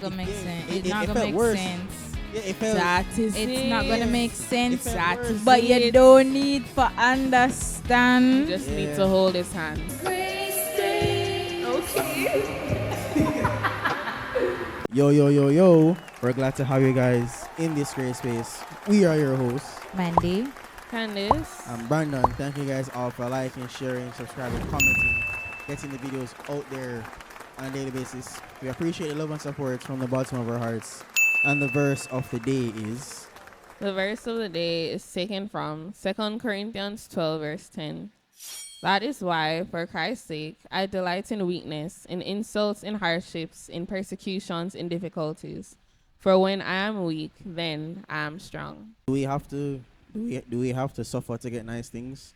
gonna make sense. It's it, not it gonna felt make worse. sense. Yeah, it felt. That is It's it. not gonna make sense. felt That worse. is But you it. don't need for You understand. just Yeah. need to hold his hand. Yo, yo, yo, yo. We're glad to have you guys in this great space. We are your hosts. Mandy. Candace. I'm Brandon. Thank you guys all for liking, sharing, subscribing, commenting, getting the videos out there on a daily basis. We appreciate the love and support from the bottom of our hearts. And the verse of the day is... The verse of the day is taken from 2 Corinthians 12, verse 10. That is why, for Christ's sake, I delight in weakness, in insults, in hardships, in persecutions, in difficulties. For when I am weak, then I am strong. Do we have to suffer to get nice things?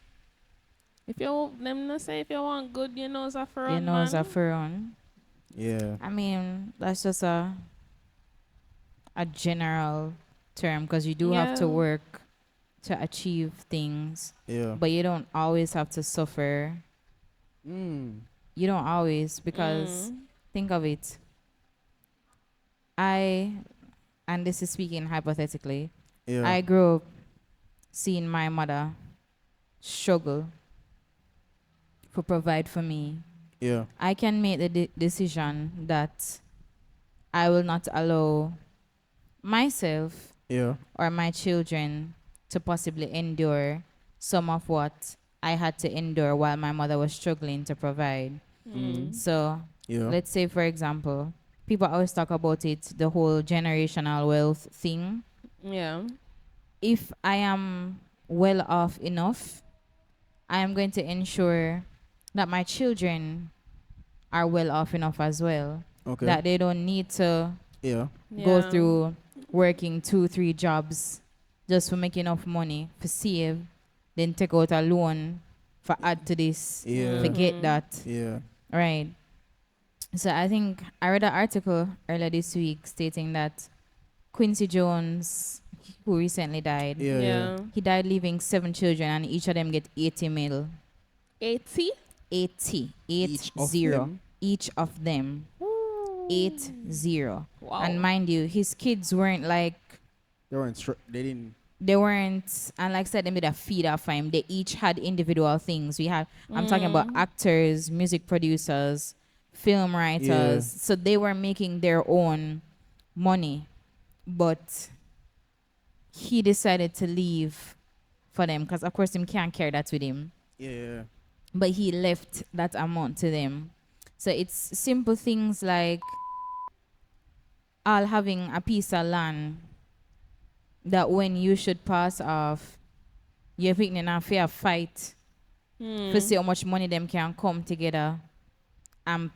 If you them not say if you want good, you know it's a for You run, know, it's a man. furrown. Yeah. I mean, that's just a general term because you do have to Yeah. work to achieve things, Yeah. but you don't always have to suffer. Mm. You don't always, because think of it. And this is speaking hypothetically, Yeah. I grew up seeing my mother struggle to provide for me. Yeah. I can make the decision that I will not allow myself Yeah. or my children to possibly endure some of what I had to endure while my mother was struggling to provide. So, Yeah. let's say, for example, people always talk about it, the whole generational wealth thing. Yeah. If I am well off enough, I am going to ensure that my children are well off enough as well. Okay. That they don't need to Yeah. go Yeah. through working 2-3 jobs just for make enough money for save, then take out a loan for add to this, Yeah. forget that. Yeah. Right. So I think I read an article earlier this week stating that Quincy Jones, who recently died, Yeah. Yeah. he died leaving 7 children and each of them get 80 mil. 80? 80. Each of 80. them? Each of them. 80. Wow. And mind you, his kids weren't like, They didn't. they weren't, and like I said, they made a feed off him. They each had individual things. We had, I'm talking about actors, music producers, film writers. Yeah. So they were making their own money, but he decided to leave for them because, of course, him can't carry that with him. Yeah. But he left that amount to them. So it's simple things like all having a piece of land that when you should pass off, you're picking a fair fight to see how much money them can come together and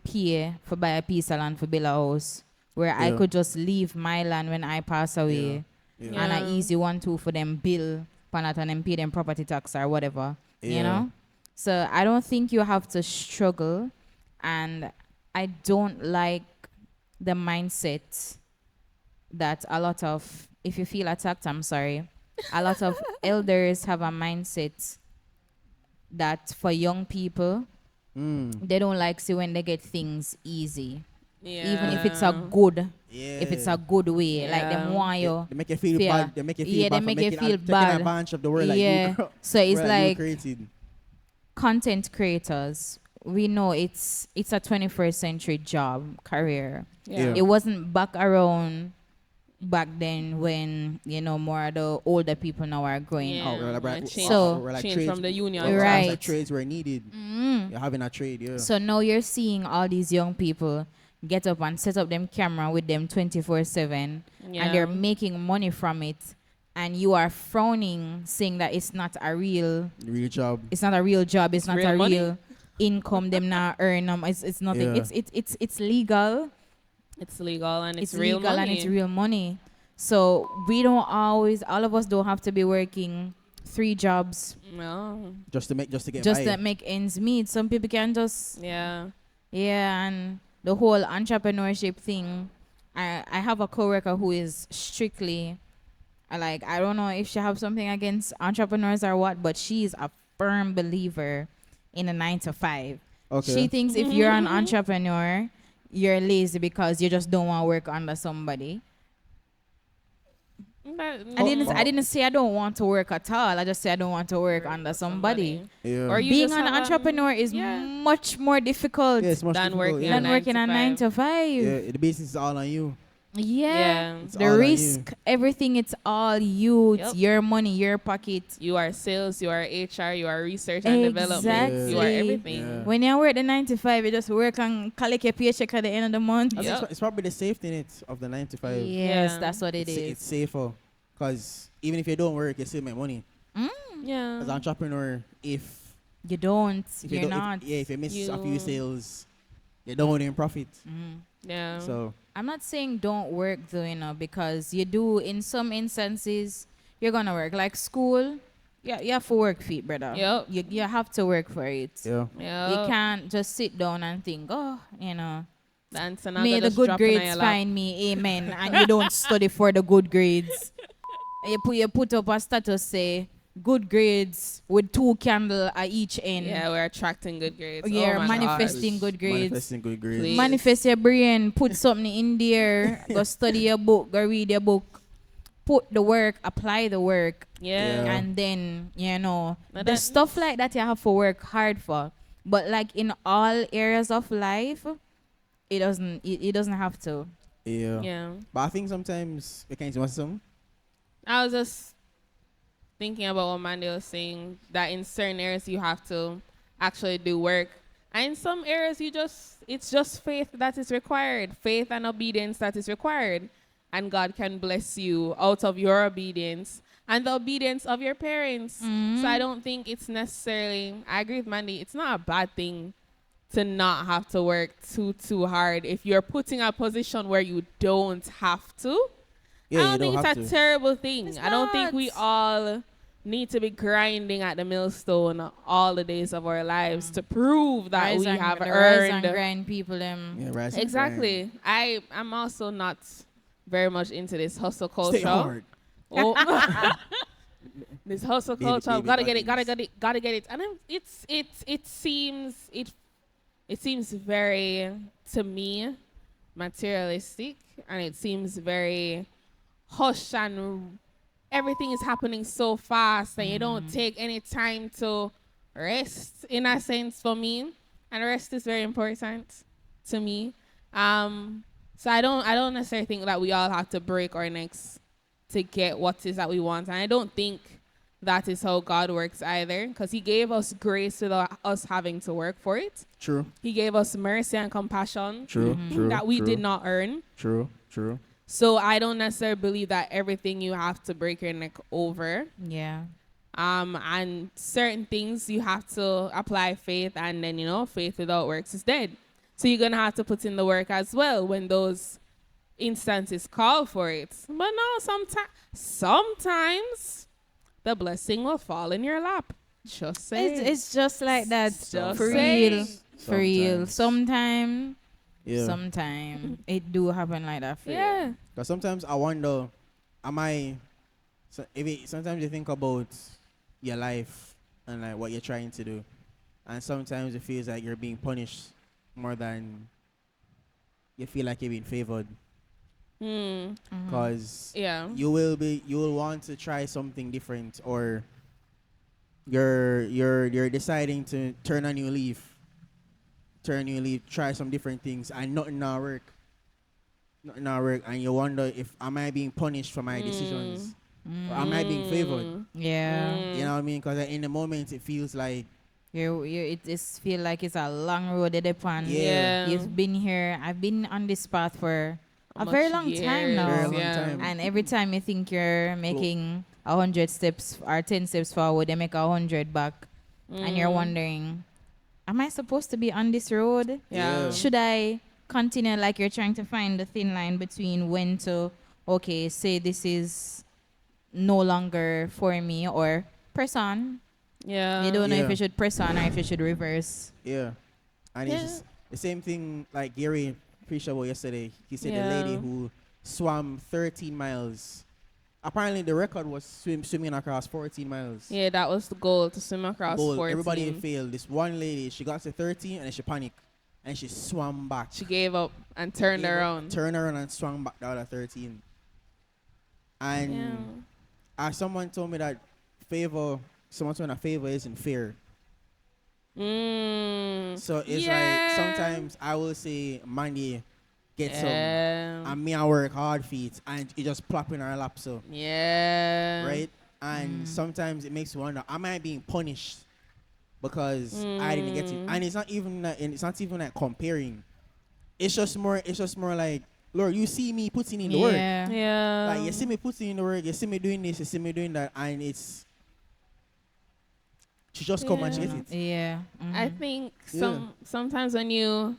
pay for buy a piece of land for build a house. Where I Yeah. could just leave my land when I pass away Yeah. and Yeah. an easy 1-2 for them bill for that and then pay them property tax or whatever. You Yeah. know? So I don't think you have to struggle, and I don't like the mindset that a lot of, if you feel attacked, I'm sorry, a lot of elders have a mindset that for young people, they don't like see when they get things easy. Yeah. Even if it's a good, Yeah. if it's a good way, like them Yeah. want you. They make you feel fear. bad. They make you feel Yeah, bad they for make you making feel taking bad. advantage of the world like Yeah. you. So it's world you like created. content creators. We know it's a 21st century job career. Yeah. It wasn't back around back then when more of the older people now are growing Yeah. up. We're like, and change, So- we're like change trades, from the union. we're Right. like trades were needed. You're having a trade, yeah. So now you're seeing all these young people get up and set up them camera with them 24/7, Yeah. and they're making money from it, and you are frowning, saying that it's not a real Real job. it's not a real job, it's not real a money. real income them not earn it's nothing. Yeah. It's legal. It's legal and it's, It's real legal money. and it's real money. So we don't always, all of us don't have to be working 3 jobs No. Just to get just by. to make ends meet. Some people can just, Yeah. and the whole entrepreneurship thing. I have a coworker who is strictly, I don't know if she have something against entrepreneurs or what, but she's a firm believer in a 9 to 5. Okay. She thinks if you're an entrepreneur, you're lazy because you just don't want to work under somebody. I didn't say I don't want to work at all. I just say I don't want to work under somebody. Yeah. Or you Being just an have entrepreneur is yeah. much more difficult Yeah, it's much Than difficult, working yeah. at than working a 9 to 5. Yeah, the business is all on you. Yeah. It's The all on risk, everything, it's all you. It's Yep. your money, your pocket. You are sales, you are HR, you are research and development, you are Exactly. everything. Yeah. When you work the 9 to 5, you just work and collect your paycheck at the end of the month. I think Yep. it's probably the safety net of the 9 to 5. Yes, Yeah. that's what it It's is. safer. Because even if you don't work, you still make money. Yeah. As an entrepreneur, if You don't. you You're don't, not. if you miss a few You- sales, you don't in profit. Yeah. So I'm not saying don't work though, because you do in some instances you're gonna work. Like school, yeah, you have to work for it, brother. Yep. You have to work for it. yeah, You can't just sit down and think, oh, Dance and may the good grades find me, amen. And you don't study for the good grades. You put up a status say good grades with 2 candles at each end. Yeah, we're attracting good grades. You're oh my manifesting gosh. good grades. manifesting good grades. Please. Manifest your brain, put something in there, go study your book, go read your book, put the work, apply the work, Yeah. Yeah. and then, But the that- stuff like that you have to work hard for. But like in all areas of life, it doesn't have to. Yeah. Yeah. But I think sometimes we can't want some. I was just thinking about what Mandy was saying, that in certain areas you have to actually do work. And in some areas it's just faith that is required. Faith and obedience that is required. And God can bless you out of your obedience and the obedience of your parents. So I don't think it's necessarily, I agree with Mandy, it's not a bad thing to not have to work too hard if you're put in a position where you don't have to. Yeah, I you don't think have it's a to. terrible thing. It's I don't think we not. all need to be grinding at the millstone all the days of our lives to prove that Rise we and- have the earned. rise and grind people them. Yeah, right. Exactly. I'm also not very much into this hustle Stay culture. hard. Oh. This hustle Baby, culture. baby, Gotta get gotta it. Gotta get it. Gotta get it. And it seems very, to me, materialistic, and it seems very hush, and everything is happening so fast, and you don't take any time to rest. In a sense, for me, and rest is very important to me. So I don't necessarily think that we all have to break our necks to get what it is that we want, and I don't think that is how God works either, because He gave us grace without us having to work for it. True. He gave us mercy and compassion True. True. that we true, did not earn. True. True. So I don't necessarily believe that everything you have to break your neck over. Yeah. And certain things you have to apply faith, and then faith without works is dead. So you're gonna have to put in the work as well when those instances call for it. But no, sometimes the blessing will fall in your lap. Just saying. It's just like that. Just For saying. real. For real. Sometime Yeah. it do happen like that for you. Yeah. Because sometimes I wonder, sometimes you think about your life and like what you're trying to do, and sometimes it feels like you're being punished more than you feel like you're being favored. Because Yeah. you will want to try something different, or you're deciding to turn a new leaf, try some different things, and nothing not work, and you wonder if am I being punished for my decisions, or am I being favored? Yeah. You know what I mean? Because in the moment it feels like It just feel like it's a long road that upon. Yeah. You've been here. I've been on this path for a How very much long time years? now. Very long Yeah. time. And every time you think you're making 100 steps or 10 steps forward, you make 100 back. And you're wondering, am I supposed to be on this road? Yeah. Should I continue, like you're trying to find the thin line between when to, okay, say this is no longer for me, or press on. Yeah. You don't know if Yeah. you should press on or if you should reverse. yeah, and it's Yeah. just the same thing like Gary preached about yesterday. He said the Yeah. lady who swam 13 miles. Apparently, the record was swimming across 14 miles. Yeah, that was the goal, to swim across Goal. 14. Everybody failed. This one lady, she got to 13 and then she panicked. and she swam back. She gave up and turned around. Turned around and swam back down at 13. And someone told me that someone told me that favor isn't fair. So it's like sometimes I will say Mandy get some and me I work hard for it and it just plop in our lap so right, and sometimes it makes you wonder, am I being punished because I didn't get it? And it's not even like comparing. It's just more like, Lord, you see me putting in the work. Like you see me putting in the work, you see me doing this, you see me doing that, and it's she just come and she gets it. Yeah. I think sometimes when you,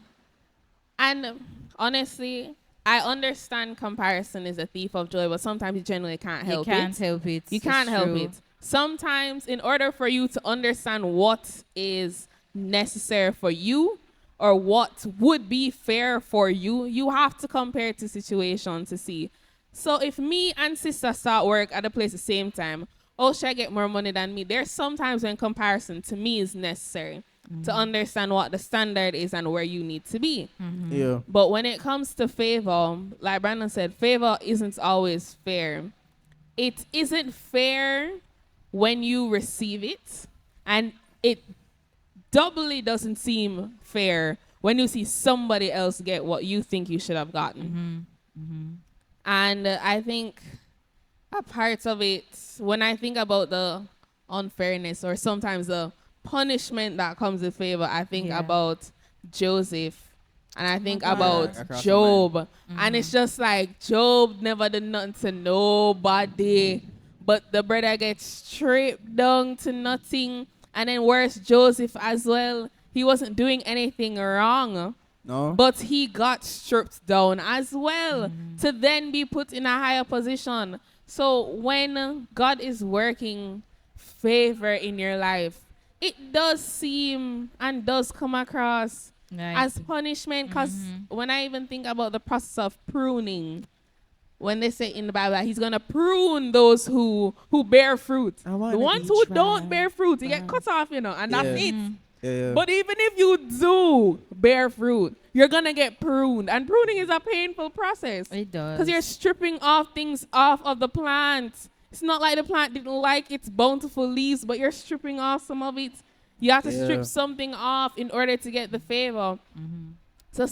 and honestly, I understand comparison is a thief of joy, but sometimes you generally can't help it. You can't help it. You can't help it. Sometimes in order for you to understand what is necessary for you or what would be fair for you, you have to compare to situation to see. So if me and sister start work at a place at the same time, oh, should I get more money than me? There's sometimes when comparison to me is necessary to understand what the standard is and where you need to be. Yeah. But when it comes to favor, like Brandon said, favor isn't always fair. It isn't fair when you receive it, and it doubly doesn't seem fair when you see somebody else get what you think you should have gotten. And I think a part of it, when I think about the unfairness or sometimes the punishment that comes with favor, I think about Joseph and I think about Job. And it's just like Job never did nothing to nobody, but the brother gets stripped down to nothing. And then where's Joseph as well? He wasn't doing anything wrong. No. But he got stripped down as well to then be put in a higher position. So when God is working favor in your life, it does seem and does come across as punishment. Because when I even think about the process of pruning, when they say in the Bible that he's going to prune those who bear fruit. The ones who don't bear fruit, you get cut off, and that's it. Yeah. But even if you do bear fruit, you're going to get pruned. And pruning is a painful process. It does. Because you're stripping off things off of the plant. It's not like the plant didn't like its bountiful leaves, but you're stripping off some of it. You have to strip something off in order to get the favor. So a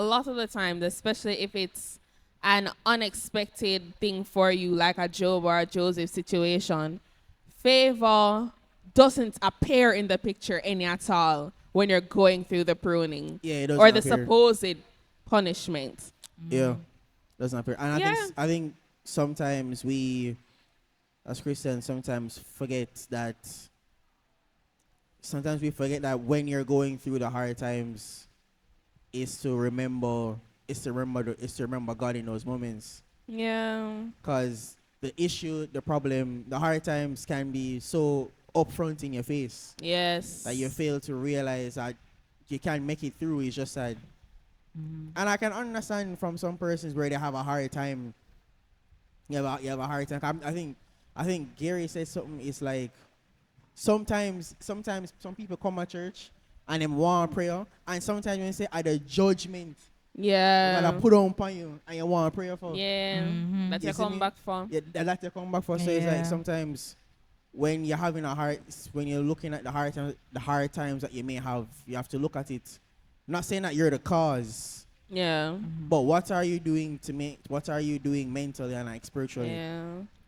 lot of the time, especially if it's an unexpected thing for you, like a Job or a Joseph situation, favor doesn't appear in the picture any at all when you're going through the pruning or the supposed punishment. Yeah, doesn't appear. And I think sometimes we, as Christians, forget that. Sometimes we forget that when you're going through the hard times, is to remember God in those moments. Yeah. Because the problem, the hard times can be so upfront in your face. Yes. That you fail to realize that you can't make it through. It's just that. And I can understand from some persons where they have a hard time. You have a hard time. I think Gary said something. It's like sometimes some people come to church and they want prayer, and sometimes when you say at the judgment, gonna put on you and you want prayer for. That you come back for. Yeah, that you come back for. So it's like sometimes when you're having when you're looking at the hard times that you may have, you have to look at it. I'm not saying that you're the cause. Yeah. But what are you doing mentally and like spiritually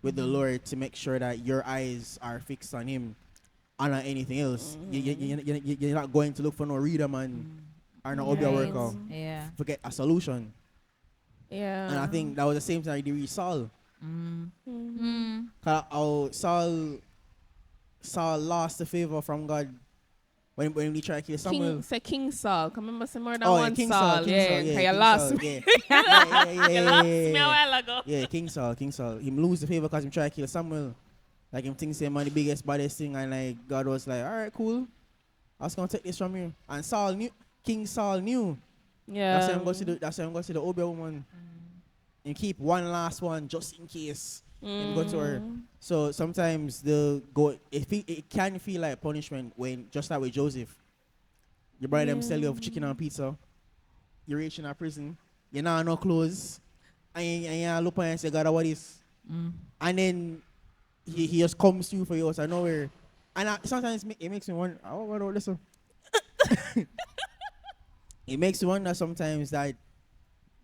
with the Lord to make sure that your eyes are fixed on Him and not anything else? You're not going to look for no reader man or no obia worker. Yeah. Forget a solution. Yeah. And I think that was the same thing I did with Saul. Saul lost the favor from God when we tried to kill Samuel. King Saul. Come remember some more than one King Saul. You lost me. You lost me a while ago. Yeah, King Saul. He lose the favor because he tried to kill Samuel. Like him thinks him the biggest, baddest thing, and like God was like, all right, cool. I was gonna take this from you. And King Saul knew. Yeah. That's why I'm going to the Obia woman. And keep one last one just in case. And go to her. So sometimes it can feel like punishment when, just like with Joseph, Your brother them sell you off chicken and pizza. You're rich in a prison. You now no clothes. And you look and say, God, what is? And then he just comes to you for yours out of nowhere. And sometimes it makes me wonder, oh, what about this one? It makes me wonder sometimes that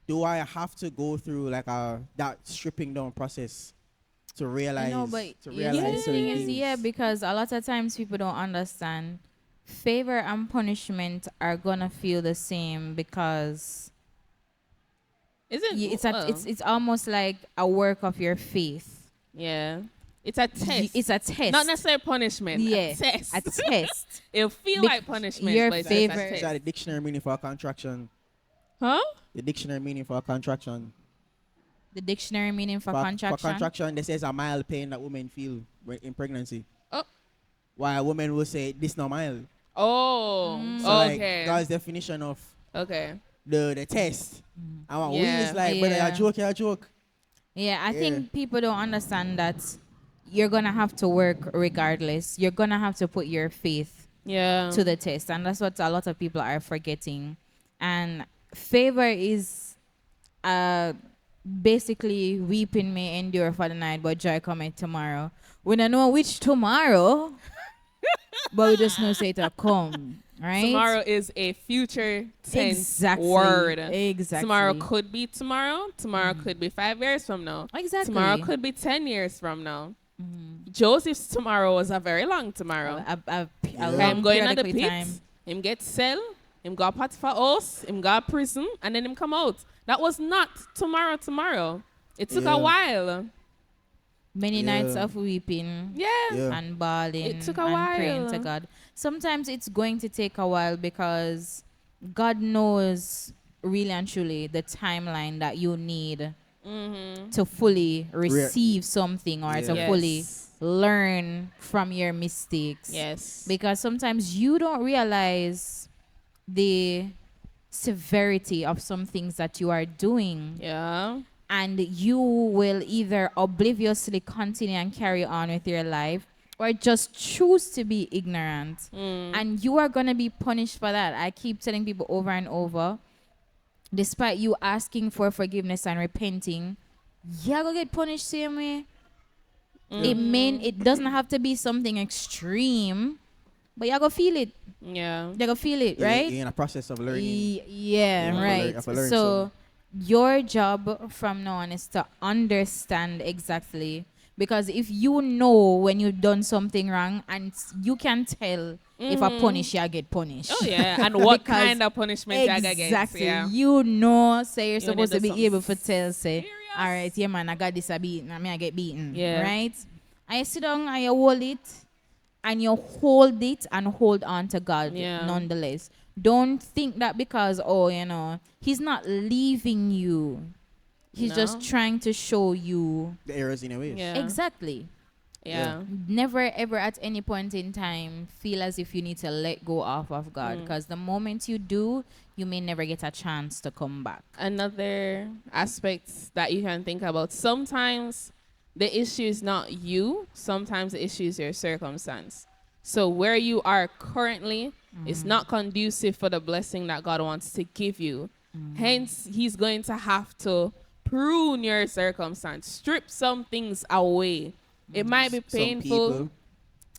do I have to go through like that stripping down process to realize but certain things? yeah, because a lot of times people don't understand favor and punishment are gonna feel the same because Is it? it's almost like a work of your faith. Yeah. It's a test. It's a test. Not necessarily punishment. Yeah, A test. a test. It'll feel like punishment. your but it's favor- a Is test. that the dictionary meaning for a contraction? Huh? The dictionary meaning for a contraction. The dictionary meaning for For contraction. contraction, they says a mild pain that women feel in pregnancy. Oh. Why a woman will say this not mild. Oh. So Okay. like God's definition of Okay. the test. And what we Yeah. is like, Yeah. whether you're a joke. Yeah, I think people don't understand that you're gonna have to work regardless. You're gonna have to put your faith Yeah. to the test, and that's what a lot of people are forgetting. And favor is basically weeping may endure for the night, but joy cometh tomorrow. We don't know which tomorrow, but we just know say it'll come. Right? Tomorrow is a future tense Exactly. word. Exactly. Tomorrow could be tomorrow. Tomorrow could be 5 years from now. Exactly. Tomorrow could be 10 years from now. Joseph's tomorrow was a very long tomorrow. a Yeah. long Him going at the periodical pit, time. him get cell, him got Potiphar house, him got prison, and then him come out. That was not tomorrow. It took Yeah. a while. Many nights Yeah. of weeping. Yeah. And bawling It took a and praying to while. God. Sometimes it's going to take a while because God knows really and truly the timeline that you need to fully receive something or to Yeah. fully Yes. learn from your mistakes. Yes. Because sometimes you don't realize the severity of some things that you are doing. Yeah. And you will either obliviously continue and carry on with your life or just choose to be ignorant. And you are going to be punished for that. I keep telling people over and over, despite you asking for forgiveness and repenting, you're going to get punished same way. It doesn't have to be something extreme, but you're going to feel it. Yeah. You're going to feel it, You're right? in a process of learning. Yeah, Yeah, right. you have to learn So your job from now on is to understand exactly, because if you know when you've done something wrong and you can tell if I punish you, I get punished. Oh yeah. And what Because kind of punishment you get? Exactly. Yeah. You know, say you're You supposed need to to be able to something tell, say, serious. all right, yeah, man, I got this a beating. I mean, I get beaten. Yeah. Right? And you sit down and you hold it, and you hold it and hold on to God Yeah. nonetheless. Don't think that because, He's not leaving you. He's just No. trying to show you. The errors in a way. Yeah. Exactly. Yeah. Never ever at any point in time feel as if you need to let go off of Mm. God, because the moment you do, you may never get a chance to come back. Another aspect that you can think about, sometimes the issue is not you, sometimes the issue is your circumstance. So where you are currently is not conducive for the blessing that God wants to give you. Hence, he's going to have to prune your circumstance, strip some things away. It might be Some painful. people,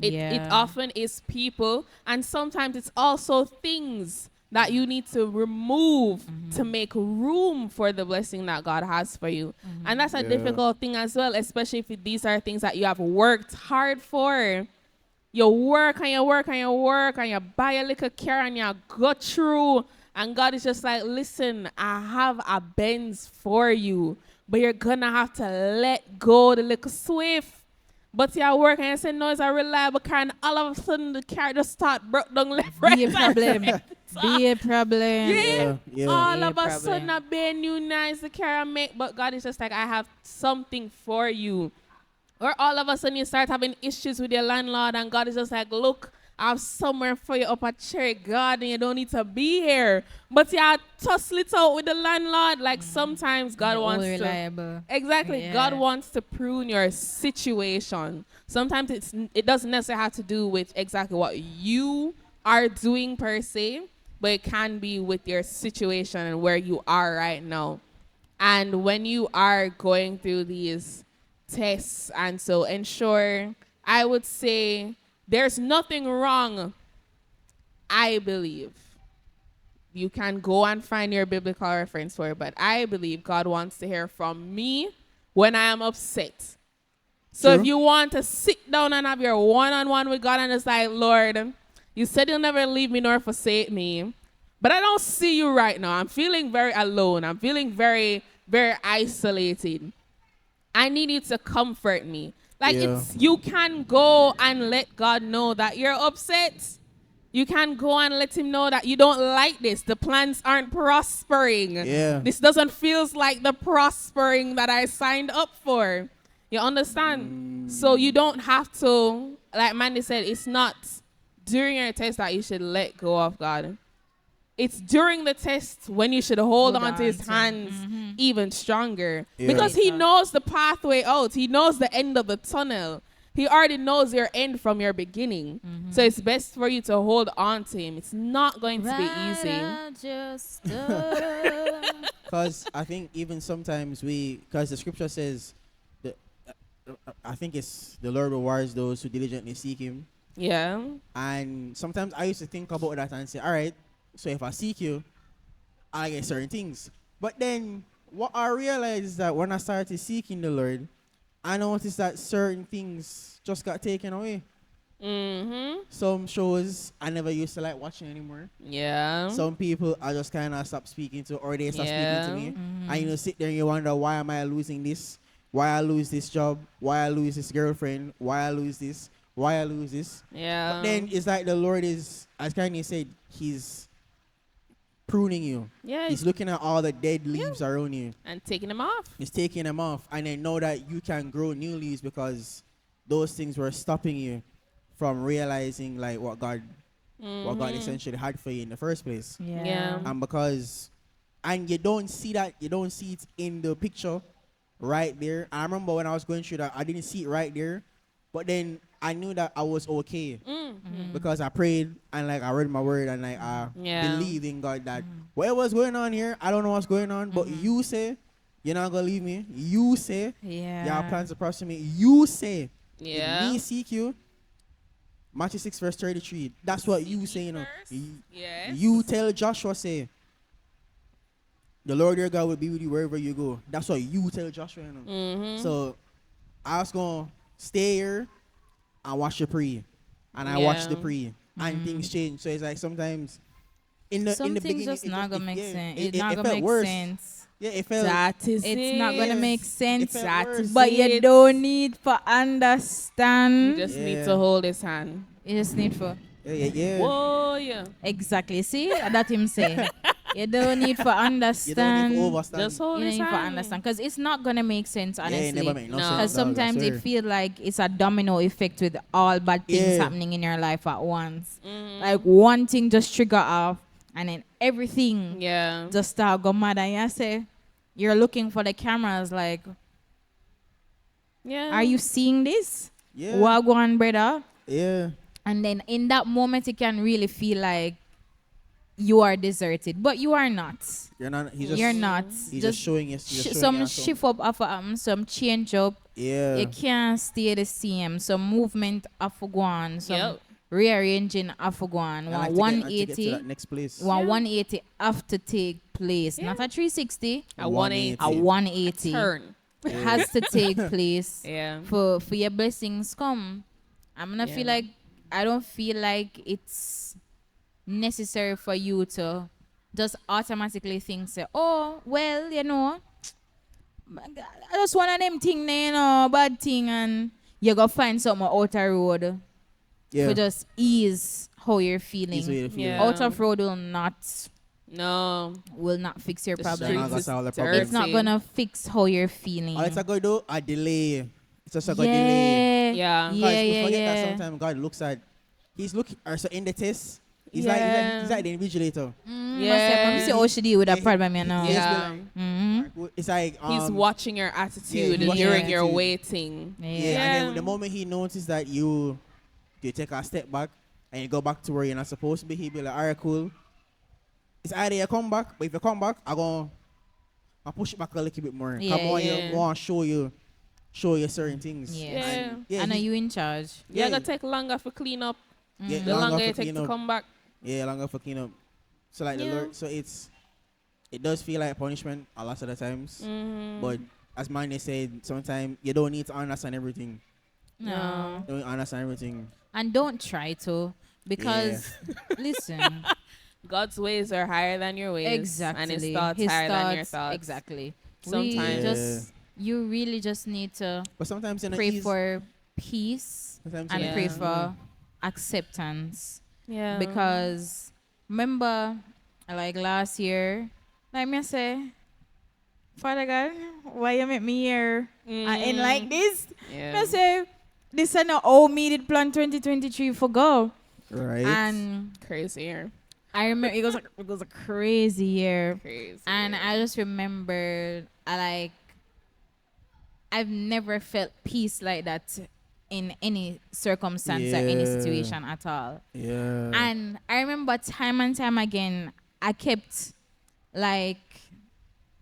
It Yeah. often is people, and sometimes it's also things that you need to remove to make room for the blessing that God has for you. And that's a Yeah. difficult thing as well, especially if these are things that you have worked hard for. You work and you work and you work and you buy a little car and you go through, and God is just like, listen, I have a Benz for you, but you're gonna have to let go the little Swift. But you work and you say, no, it's a reliable car, and all of a sudden the car just start broke down left, right. Be a problem. Be a problem. Yeah. Yeah. All Yeah, of a sudden problem. a brand new nice the car I make, but God is just like, I have something for you. Or all of a sudden you start having issues with your landlord, and God is just like, look, I have somewhere for you up at Cherry Garden. You don't need to be here. But you tussle it out with the landlord. Like sometimes God You're wants all to. reliable. Exactly. Yeah. God wants to prune your situation. Sometimes it doesn't necessarily have to do with exactly what you are doing per se. but it can be with your situation and where you are right now. And when you are going through these tests, and so ensure, I would say there's nothing wrong, I believe. You can go and find your biblical reference for it, but I believe God wants to hear from me when I am upset. So True. if you want to sit down and have your one-on-one with God and just like, Lord, you said you'll never leave me nor forsake me, but I don't see you right now. I'm feeling very alone. I'm feeling very, very isolated. I need you to comfort me. Like Yeah. you can go and let God know that you're upset. You can go and let him know that you don't like this. The plans aren't prospering. Yeah. This doesn't feel like the prospering that I signed up for. You understand? So you don't have to, like Mandy said, it's not during your test that you should let go of God. It's during the test when you should hold on to his hands even stronger. Yeah. Because he knows the pathway out. He knows the end of the tunnel. He already knows your end from your beginning. So it's best for you to hold on to him. It's not going to be easy. Because I think even sometimes because the scripture says, that, I think it's the Lord rewards those who diligently seek him. Yeah. And sometimes I used to think about that and say, all right, so if I seek you, I get certain things. But then what I realized is that when I started seeking the Lord, I noticed that certain things just got taken away. Some shows I never used to like watching anymore. Yeah. Some people I just kind of stopped speaking to, or they stop Yeah. speaking to me. And sit there and you wonder, why am I losing this? Why I lose this job? Why I lose this girlfriend? Why I lose this? Why I lose this? Yeah. But then it's like the Lord is, as Kanye said, he's pruning you. Yeah. He's looking at all the dead leaves around you. And taking them off. He's taking them off, and then know that you can grow new leaves because those things were stopping you from realizing like what God essentially had for you in the first place. Yeah. And you don't see it in the picture right there. I remember when I was going through that, I didn't see it right there, but then I knew that I was okay because I prayed and like I read my word and like I believed in God that whatever's going on here, I don't know what's going on, but you say you're not gonna leave me. You say you have plans to prosper me. You say if me seek you. Matthew 6 verse 33. That's what you say, you know. Yes. You tell Joshua, say, the Lord your God will be with you wherever you go. That's what you tell Joshua, you know. So I was gonna stay here and watch the pre. And I watched the pre. And things change. So it's like sometimes in the Some in the things beginning just not gonna make sense. It's it not gonna felt make worse. sense. Yeah, it felt It's not gonna make sense. It felt worse. But you don't need for understand. You just need Yeah. to hold his hand. You just need for Yeah. Whoa, yeah. exactly. See that him say. You don't need for You don't understand. need to overstand. Just hold You his need for hand. understand because it's not gonna make sense Yeah, honestly. it never make no No. sense. Because dog, I sometimes swear. it feel like it's a domino effect with all bad things Yeah. happening in your life at once. Like one thing just trigger off, and then everything Yeah. just start go mad. And you say you're looking for the cameras. Like, Yeah. are you seeing this? Yeah. Wagwan, brother. Yeah. And then in that moment, you can really feel like you are deserted, but you are not. You're not. You're not. He's just showing us. Some shift up after some change up. Yeah. You can't stay the same. Some movement after go on. Some Yep. rearranging after go on. I like One to get to 180. that next place. 180 have to take place. Not a 360. A 180. A 180 Turn. has to take place Yeah. for your blessings come. I'm gonna Yeah. feel like I don't feel like it's necessary for you to just automatically think say, oh well, you know, I just one of them thing, you know, bad thing, and you go find something outer road Yeah. to just ease how you're feeling. Ease away the feeling. Yeah. Out of road No. will not fix your The problem. They're not streets gonna is solve the dirty. problem. It's not gonna fix how you're feeling. All it's a go do a delay. It's just a go delay. Yeah. Yeah, Guys, yeah, we forget that yeah. sometimes God looks at. He's looking. So in the test, he's Yeah. like the invigilator. Yeah. I'm see how she deal with that Yeah. problem, you know. Yeah. It's like He's watching your attitude he's watching during your your attitude. waiting. Yeah, Yeah. and then the moment he notices that you take a step back and you go back to where you're not supposed to be, he'll be like, all right, cool. it's either you come back, but if you come back, I push it back a little bit more. Yeah, Come on, yeah. you want to show you certain things. Yes. And, Yeah. I know he- you in charge. Yeah, yeah, gonna take longer for clean up. yeah, The longer for it take clean to up. come back. Yeah, longer for clean up. So like the Yeah. Lord, so it does feel like punishment a lot of the times. But as Mandy said, sometimes you don't need to understand everything. No. You don't understand everything. And don't try to, because listen, God's ways are higher than your ways. exactly. And his thoughts His higher than your thoughts, thoughts. exactly. Sometimes. You really just need to But sometimes you know, pray for peace sometimes and Yeah. pray for acceptance. Yeah. Because remember, like last year, like me say, Father God, why you make me here and like this? Yeah. Me say, this is not all me did plan 2023 for go. right. And Crazy here. I remember it was a crazy year. Crazy. And I just remember I've never felt peace like that in any circumstance or any Yeah. situation at all. yeah. And I remember time and time again, I kept like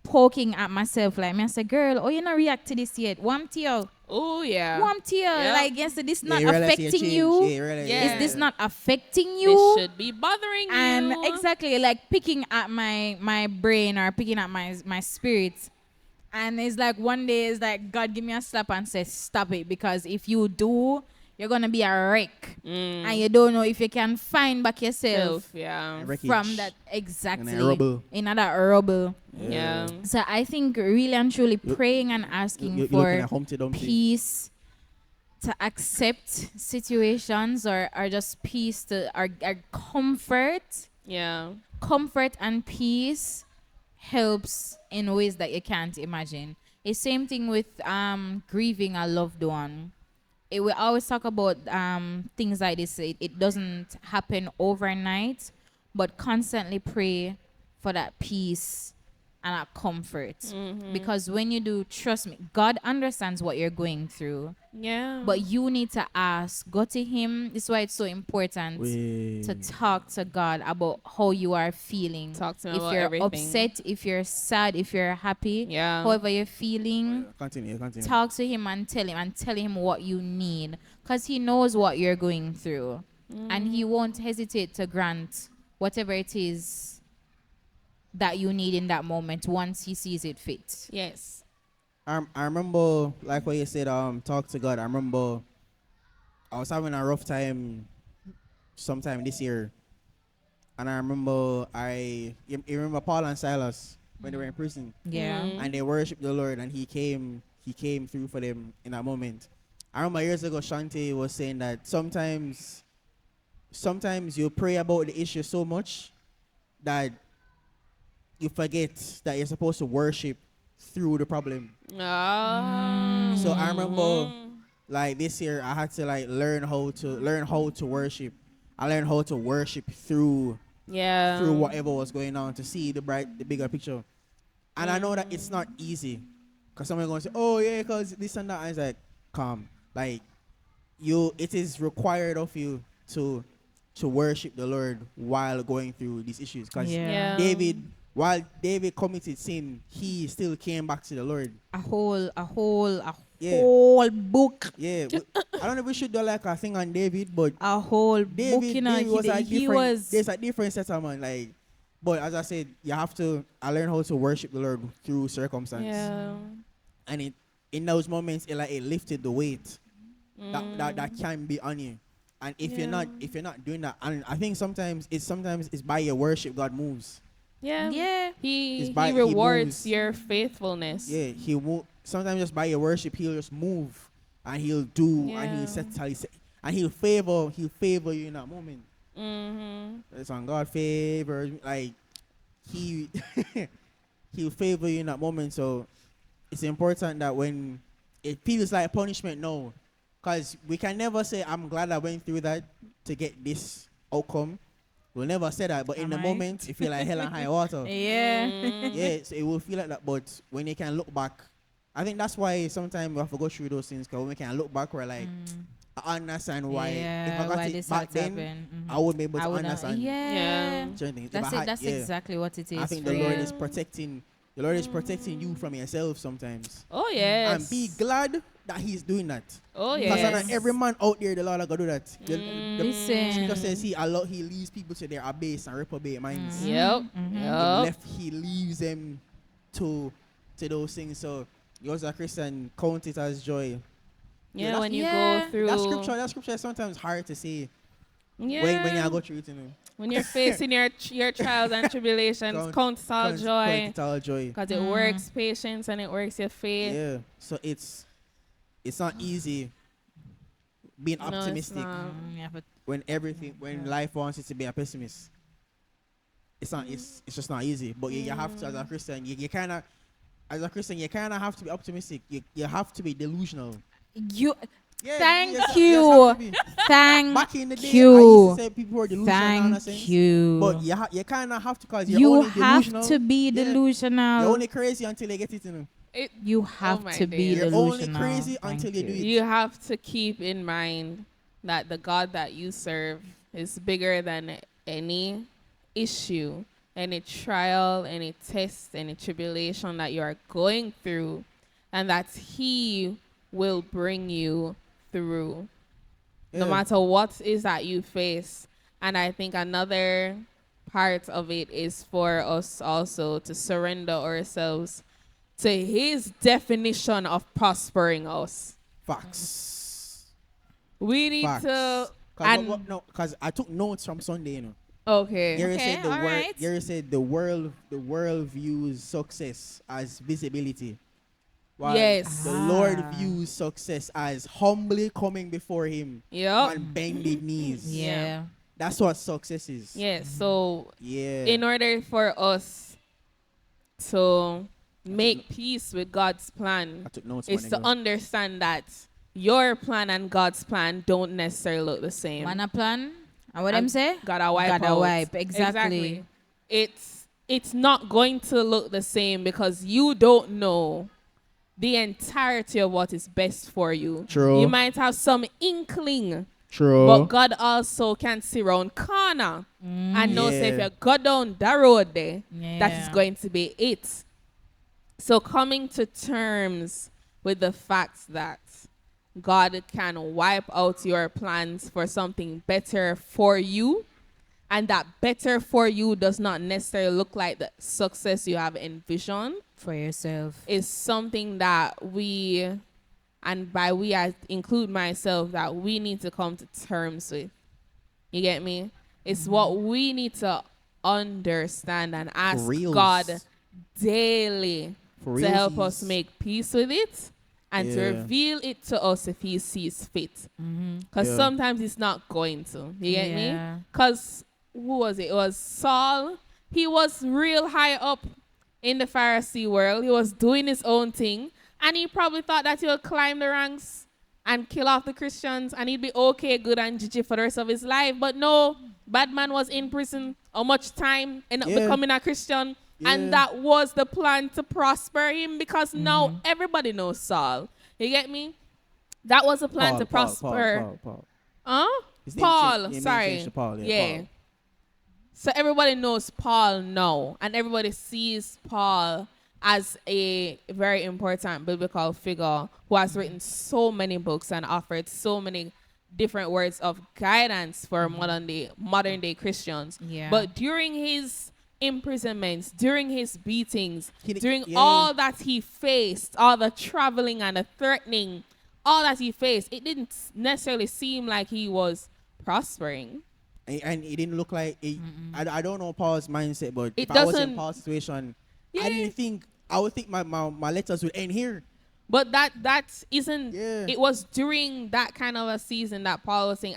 poking at myself, like me. I said, "Girl, oh, you not react to this yet? Warm to you, Oh yeah. warm to you." Yeah. Like, yes, this Yeah, not you realize affecting change. you. Yeah, you realize- Yeah. Is this not affecting you? This should be bothering And you. exactly, like picking at my brain or picking at my spirit. And it's like one day it's like God give me a slap and says stop it, because if you do, you're gonna be a wreck and you don't know if you can find back yourself Self, yeah. Wreckage. from that exactly In a rubble. in that rubble. Yeah. So I think really and truly praying and asking You're looking for at Humpty Dumpty. peace to accept situations or just peace to or comfort Yeah. and peace helps in ways that you can't imagine. It's same thing with grieving a loved one. We always talk about things like this. It doesn't happen overnight, but constantly pray for that peace and that comfort. Because when you do, trust me, God understands what you're going through. Yeah. But you need to ask, go to Him. This is why it's so important to talk to God about how you are feeling. Talk to him If about you're everything. upset, if you're sad, if you're happy, Yeah. however you're feeling, Continue. talk to Him and tell him what you need, because He knows what you're going through, and He won't hesitate to grant whatever it is that you need in that moment once He sees it fit. Yes. I remember, like what you said, talk to God. I remember I was having a rough time sometime this year. And I remember you remember Paul and Silas when they were in prison Yeah. and they worshiped the Lord, and he came through for them in that moment. I remember years ago Shanti was saying that sometimes you pray about the issue so much that you forget that you're supposed to worship through the problem. Oh. So I remember, like this year, I had to like learn how to worship. I learned how to worship through Yeah. whatever was going on to see the bigger picture. And I know that it's not easy, cause someone gonna say, "Oh yeah, cause this and that." And it's like, calm. Like it is required of you to worship the Lord while going through these issues. Cause Yeah. while David committed sin, he still came back to the Lord. A whole Yeah. whole book. Yeah, I don't know if we should do like a thing on David, but A whole book, you know. David was a He different. was There's a different settlement, like. But as I said, you have to. I learned how to worship the Lord through circumstance, Yeah. and in those moments, it lifted the weight that can be on you. And if you're not doing that, and I think sometimes it's by your worship God moves. Yeah. Yeah. He He rewards moves. your faithfulness. Yeah, he will. Sometimes just by your worship, he'll just move, and he'll do, and Yeah. he'll set, and he'll favor you in that moment. Mm-hmm. It's on God favor, like he he'll favor you in that moment. So it's important that when it feels like punishment, no, because we can never say I'm glad I went through that to get this outcome. We'll never say that, but in the Am I? moment, it feel like hell and high water. Yeah. Yeah, so it will feel like that. But when you can look back, I think that's why sometimes we have to go through those things. Because when we can look back, we're like, I understand why. If I Yeah, got why it this back had then, happened. I would be able I to would understand Yeah. certain things. If That's I it. had- That's yeah. exactly what it is. I think for the Lord you. is protecting. The Lord is protecting you from yourself sometimes. Oh yes. And be glad that He's doing that. Oh Because yes. not every man out there, the Lord are gonna do that. The Listen. scripture says He leaves people to their abase and reprobate minds. Yep. Yep. He leaves them to those things. So you as a Christian, count it as joy. Yeah, that's- when you Yeah. go through That scripture is sometimes hard to say yeah. when you go through it, you know. When you're facing your trials and tribulations, count it all Count joy. it all joy. Because it works patience and it works your faith. Yeah. So it's not easy being No, it's optimistic not. Yeah, but when life wants you to be a pessimist. It's not. It's just not easy. But you have to, as a Christian, you kind of, as a Christian, you kind of have to be optimistic. You have to be delusional. you. Yeah, Thank yes, you. yes, have to be. Thank Back in the day, I you. used to say people were delusional. in a Thank sense, you. But you kind of have to, cause you're You only have delusional. to be Yeah. delusional. You're only crazy until you get it. You know. You have my to be days. You're delusional. only crazy Thank until you do it. You have to keep in mind that the God that you serve is bigger than any issue, any trial, any test, any tribulation that you are going through, and that He will bring you through. No Yeah. matter what is that you face. And I think another part of it is for us also to surrender ourselves to His definition of prospering us. Facts. We need Facts. to. Cause no, because I took notes from Sunday. You know. Okay. Gary Okay, said the all world. right. Gary said the world views success as visibility, while Yes. the Lord views success as humbly coming before Him Yep. on bended knees. Yeah. That's what success is. Yes. So, Yeah. in order for us to make peace with God's plan, I took notes. is man, to ago. understand that your plan and God's plan don't necessarily look the same. Man a plan. And what And them say? Gotta wipe Gotta out. wipe. Exactly. It's not going to look the same because you don't know the entirety of what is best for you. True. You might have some inkling, True. but God also can see round corner and know say if Yeah. you go down that road there, that is Yeah. going to be it. So coming to terms with the fact that God can wipe out your plans for something better for you, and that better for you does not necessarily look like the success you have envisioned, For yourself. is something that we, and by we I include myself, that we need to come to terms with. You get me? It's what we need to understand and ask reals. God daily For to help realsies. us make peace with it and to Yeah. reveal it to us if He sees fit. Because Yeah. sometimes it's not going to. You get me? Yeah. Because who was it? It was Saul. He was real high up in the Pharisee world. He was doing his own thing. And he probably thought that he would climb the ranks and kill off the Christians and he'd be okay, good, and Gigi for the rest of his life. But no, bad man was in prison. How much time ended up Yeah. becoming a Christian? Yeah. And that was the plan to prosper him because now everybody knows Saul. You get me? That was the plan to prosper. Paul. Huh? His name Paul, changed- his name sorry. changed to Paul, yeah. Paul. So everybody knows Paul now, and everybody sees Paul as a very important biblical figure who has written so many books and offered so many different words of guidance for modern day Christians. Yeah. But during his imprisonments, during his beatings, during yeah. all that he faced, all the traveling and the threatening, all that he faced, it didn't necessarily seem like he was prospering. And it didn't look like I don't know Paul's mindset, but It if I was in doesn't- Paul's situation, Yeah. I would think my letters would end here. But that isn't. Yeah. It was during that kind of a season that Paul was saying,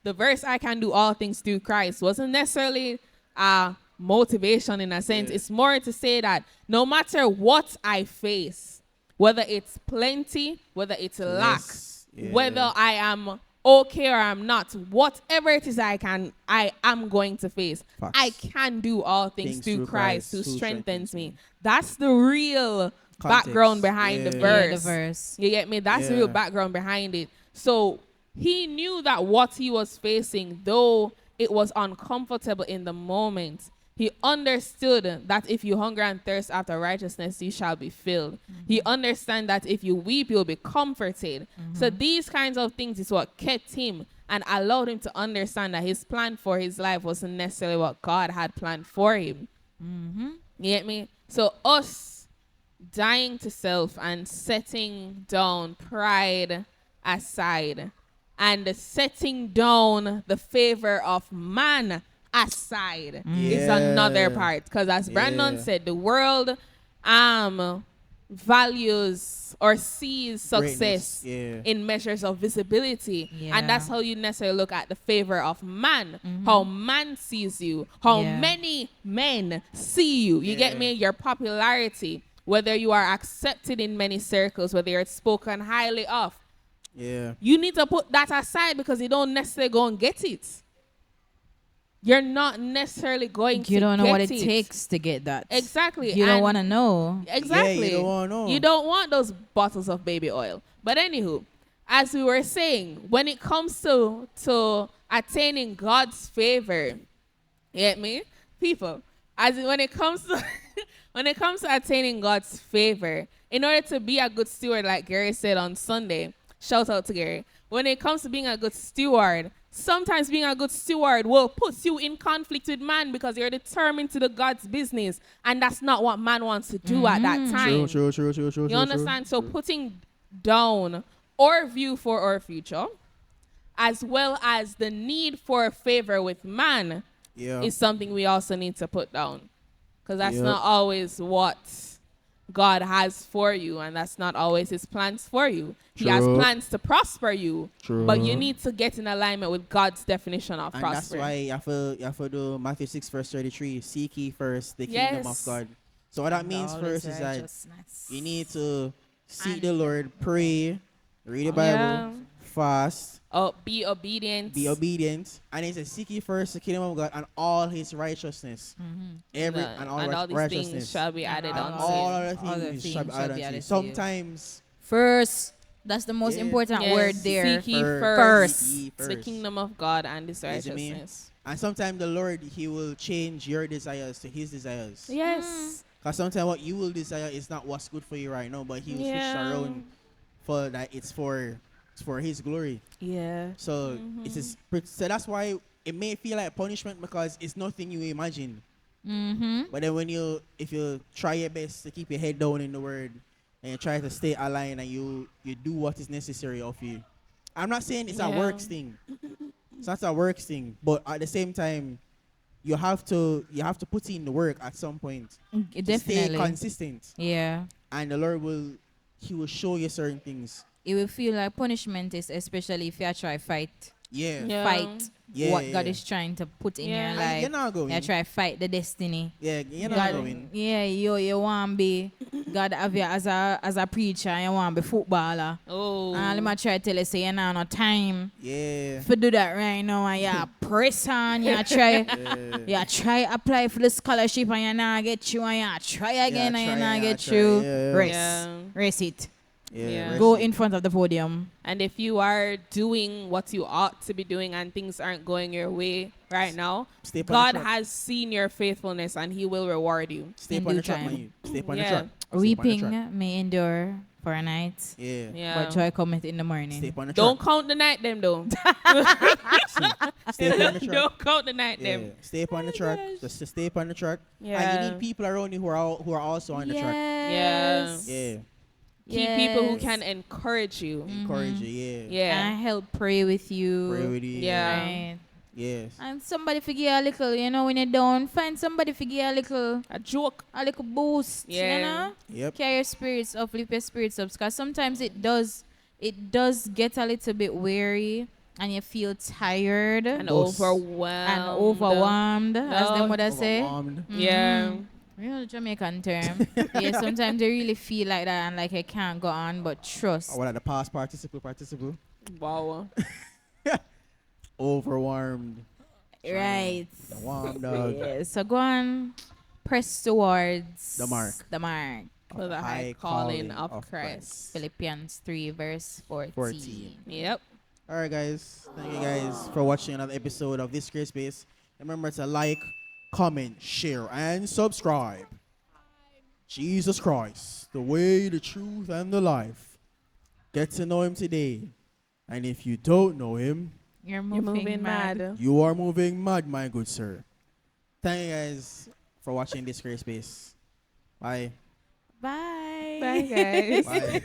the verse "I can do all things through Christ" wasn't necessarily motivation in a sense. Yeah. It's more to say that no matter what I face, whether it's plenty, whether it's lack, Less. Yeah. whether I am okay or I'm not, whatever it is I am going to face, Facts. I can do all things Things through through Christ who Christ, who strengthens strengthens me. me. That's the real Context. background behind the Yeah. verse. Yeah, the verse. You get me? That's the real Yeah. background behind it. So he knew that what he was facing, though it was uncomfortable in the moment, he understood that if you hunger and thirst after righteousness, you shall be filled. He understand that if you weep, you'll be comforted. So these kinds of things is what kept him and allowed him to understand that his plan for his life wasn't necessarily what God had planned for him. You get me? So us dying to self and setting down pride aside and setting down the favor of man aside is another part. Because as Brandon said, the world values or sees success in measures of visibility. And that's how you necessarily look at the favor of man. How man sees you. How many men see you. You get me? Your popularity. Whether you are accepted in many circles, whether you're spoken highly of. You need to put that aside because you don't necessarily go and get it. You're not necessarily going to get it. You don't know what it takes to get that. Exactly. You don't want to know. Exactly. You don't want to know. You don't want those bottles of baby oil. But anywho, as we were saying, when it comes to attaining God's favor, you get me? People, when it comes to when it comes to attaining God's favor, in order to be a good steward, like Gary said on Sunday, shout out to Gary. When it comes to being a good steward, sometimes being a good steward will put you in conflict with man because you're determined to do God's business. And that's not what man wants to do at that time. True. You understand? So putting down our view for our future, as well as the need for favor with man, is something we also need to put down. Because that's not always what God has for you, and that's not always his plans for you. He has plans to prosper you, but you need to get in alignment with God's definition of prosper. That's why you have to do Matthew 6 verse 33. Seek ye first the kingdom of God. So what that means first is that you need to seek the Lord, pray, read the Bible, fast. Be obedient. Be obedient. And he says, seek ye first the kingdom of God and all his righteousness. And all these righteousness things shall be added and unto all you. other things shall be added unto you. Sometimes First, that's the most important word there. Seek ye First. the kingdom of God and his righteousness. And sometimes the Lord, he will change your desires to his desires. Yes. Because sometimes what you will desire is not what's good for you right now, but he will switch around for that it's for his glory. Yeah. So so that's why it may feel like punishment because it's nothing you imagine. But then if you try your best to keep your head down in the word and you try to stay aligned and you do what is necessary of you. I'm not saying it's a works thing. It's not a works thing, but at the same time, you have to put in the work at some point. Definitely. Stay consistent. Yeah. And the Lord will show you certain things. It will feel like punishment is especially if you try fight. Fight what God is trying to put in your life. You're not going. You try fight the destiny. Yeah, you're not going. Yeah, you want to be God have you as a preacher and you want to be footballer. Oh. And let me try to tell you, say you now no time. Yeah. For do that right now and you press on, you try apply for the scholarship and you not get you and you try again and you not get you. Race it. Go in front of the podium. And if you are doing what you ought to be doing and things aren't going your way right now, God has seen your faithfulness and he will reward you. Stay on the track, man. Stay on the track. Weeping may endure for a night. But joy cometh in the morning. Stay on the track. Don't count the night them though. Stay on the track. Don't count the night them. Stay on the track. Just to stay on the track. And you need people around you who are also on the track. Yeah. Keep people who can encourage you. Encourage you, And help pray with you. Yeah. Right? And somebody figure a little, when you're down, find somebody figure a little boost, you know? Carry your spirits up, lift your spirits up. Because sometimes it does get a little bit weary and you feel tired. And overwhelmed. As them would say. Yeah. Real Jamaican term. Sometimes they really feel like that and like I can't go on, but trust. What are the past participle? Wow. Overwhelmed. Right. The warm dog. So go on, press towards the mark. For the high calling of Christ. Philippians 3 verse 14. Yep. All right, guys. Thank you guys for watching another episode of this great space. Remember to like, comment, share, and subscribe. Jesus Christ, the way, the truth, and the life. Get to know him today. And if you don't know him, You're You're moving, moving mad. mad. you are moving mad, my good sir. Thank you guys for watching this great space. Bye. Bye. Bye, guys. Bye.